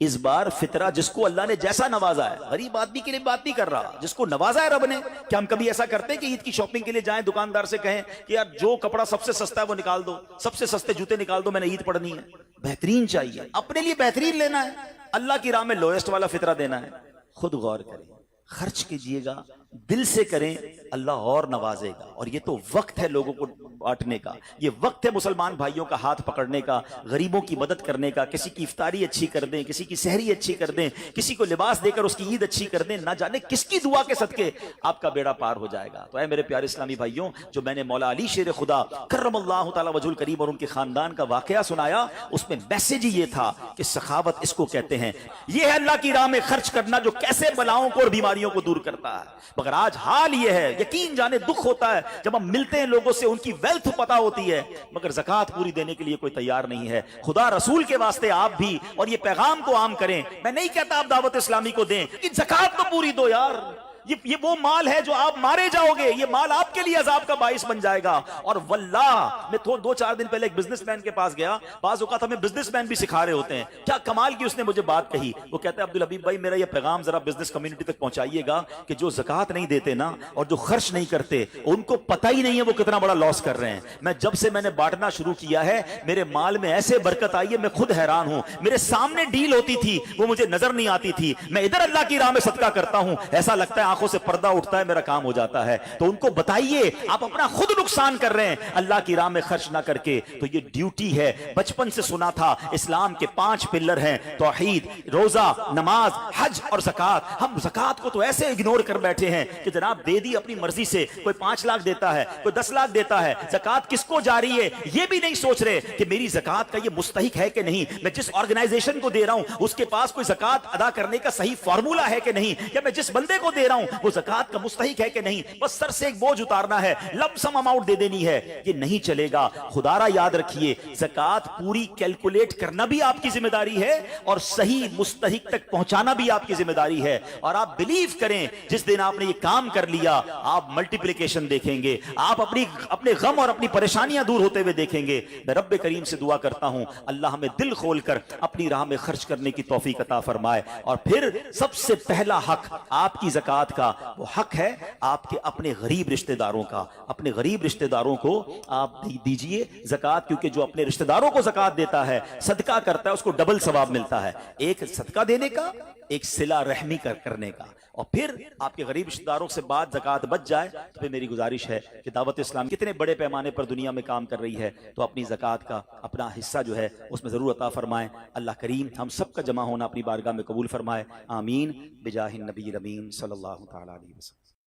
اس بار فطرہ جس کو اللہ نے جیسا نوازا ہے، غریب آدمی کے لیے بات نہیں کر رہا، جس کو نوازا ہے رب نے. کیا ہم کبھی ایسا کرتے ہیں کہ عید کی شاپنگ کے لیے جائیں دکاندار سے کہیں کہ یار جو کپڑا سب سے سستا ہے وہ نکال دو، سب سے سستے جوتے نکال دو، میں نے عید پڑھنی ہے؟ بہترین چاہیے، اپنے لیے بہترین لینا ہے، اللہ کی راہ میں لوئسٹ والا فطرہ دینا ہے. خود غور کریں، خرچ کیجئے گا دل سے کریں اللہ اور نوازے گا. اور یہ تو وقت ہے لوگوں کو بانٹنے کا, یہ وقت ہے مسلمان بھائیوں کا ہاتھ پکڑنے کا, غریبوں کی مدد کرنے کا, کسی کی افطاری اچھی کر دیں, کسی کی سحری اچھی کر دیں, کسی کو لباس دے کر اس کی عید اچھی کر دیں, نہ جانے کس کی دعا کے صدقے آپ کا بیڑا پار ہو جائے گا. تو اے میرے پیارے اسلامی بھائیوں, جو میں نے مولا علی شیر خدا کرم اللہ تعالی وجہ الکریم اور ان کے خاندان کا واقعہ سنایا, اس میں میسج ہی یہ تھا کہ سخاوت اس کو کہتے ہیں. یہ ہے اللہ کی راہ میں خرچ کرنا جو کیسے بلاؤں کو اور بیماریوں کو دور کرتا ہے. مگر آج حال یہ ہے, یقین جانے دکھ ہوتا ہے جب ہم ملتے ہیں لوگوں سے, ان کی ویلتھ پتہ ہوتی ہے مگر زکوٰۃ پوری دینے کے لیے کوئی تیار نہیں ہے. خدا رسول کے واسطے آپ بھی اور یہ پیغام کو عام کریں. میں نہیں کہتا آپ دعوت اسلامی کو دیں, کہ زکوٰۃ تو پوری دو یار. یہ وہ مال ہے جو آپ مارے جاؤ گے, یہ مال آپ کے لیے عذاب کا باعث بن جائے گا. اور واللہ میں 2-4 دن پہلے ایک بزنس مین کے پاس گیا, بعض اوقات ہمیں بزنس مین بھی سکھا رہے ہوتے ہیں. کیا کمال کی اس نے مجھے بات کہی, وہ کہتا ہے عبدالحبیب بھائی میرا یہ پیغام ذرا بزنس کمیونٹی تک پہنچائیے گا کہ جو زکوٰۃ نہیں دیتے نا اور جو خرچ نہیں کرتے, ان کو پتہ ہی نہیں ہے وہ کتنا بڑا لاس کر رہے ہیں. میں جب سے میں نے بانٹنا شروع کیا ہے میرے مال میں ایسے برکت آئی ہے, میں خود حیران ہوں. میرے سامنے ڈیل ہوتی تھی وہ مجھے نظر نہیں آتی تھی, میں ادھر اللہ کی راہ میں صدقہ کرتا ہوں, ایسا لگتا ہے آنکھوں سے پردہ اٹھتا ہے, میرا کام ہو جاتا ہے. تو ان کو بتائیے آپ اپنا خود نقصان کر رہے ہیں اللہ کی راہ میں خرچ نہ کر کے. تو یہ ڈیوٹی ہے, بچپن سے سنا تھا اسلام کے 5 پلر ہیں, توحید, روزہ, نماز, حج اور زکوٰۃ. ہم زکوٰۃ کو تو ایسے اگنور کر بیٹھے ہیں کہ جناب دے دی اپنی مرضی سے, کوئی 5 لاکھ دیتا ہے, کوئی 10 لاکھ دیتا ہے. زکوٰۃ کس کو جاری ہے یہ بھی نہیں سوچ رہے کہ میری زکوٰۃ کا یہ مستحق ہے کہ نہیں, میں جس آرگنائزیشن کو دے رہا ہوں اس کے پاس کوئی زکوٰۃ ادا کرنے کا صحیح فارمولا ہے کہ نہیں, یا میں جس بندے کو دے رہا ہوں وہ زکوٰۃ کا مستحق ہے کہ نہیں. بس سر سے ایک بوجھ اتارنا ہے, لم سم اماؤنٹ دے دینی ہے, یہ نہیں چلے گا. خدا را یاد رکھیے زکوٰۃ پوری کیلکولیٹ کرنا بھی آپ کی ذمہ داری ہے اور صحیح مستحق تک پہنچانا بھی آپ کی ذمہ داری ہے. اور آپ بلیو کریں جس دن آپ نے یہ کام کر لیا آپ ملٹیپلیکیشن دیکھیں گے, آپ اپنے غم اور اپنی پریشانیاں دور ہوتے ہوئے دیکھیں گے. میں رب کریم سے دعا کرتا ہوں اللہ ہمیں دل کھول کر اپنی راہ میں خرچ کرنے کی توفیق عطا فرمائے. اور پھر سب سے پہلا حق آپ کی زکوٰۃ کا وہ حق ہے آپ کے اپنے غریب رشتہ داروں کا. اپنے غریب رشتہ داروں کو آپ دیجئے زکوٰۃ, کیونکہ جو اپنے رشتہ داروں کو زکوٰۃ دیتا ہے, صدقہ کرتا ہے, اس کو ڈبل ثواب ملتا ہے, ایک صدقہ دینے کا, ایک صلہ رحمی کرنے کا. اور پھر آپ کے غریب رشتہ داروں سے بعد زکوٰۃ بچ جائے تو پھر میری گزارش ہے کہ دعوت اسلام کتنے بڑے پیمانے پر دنیا میں کام کر رہی ہے, تو اپنی زکوٰۃ کا اپنا حصہ جو ہے اس میں ضرور عطا فرمائیں. اللہ کریم ہم سب کا جمع ہونا اپنی بارگاہ میں قبول فرمائے. آمین بجاہ النبی الامین صلی اللہ تعالی علیہ وسلم.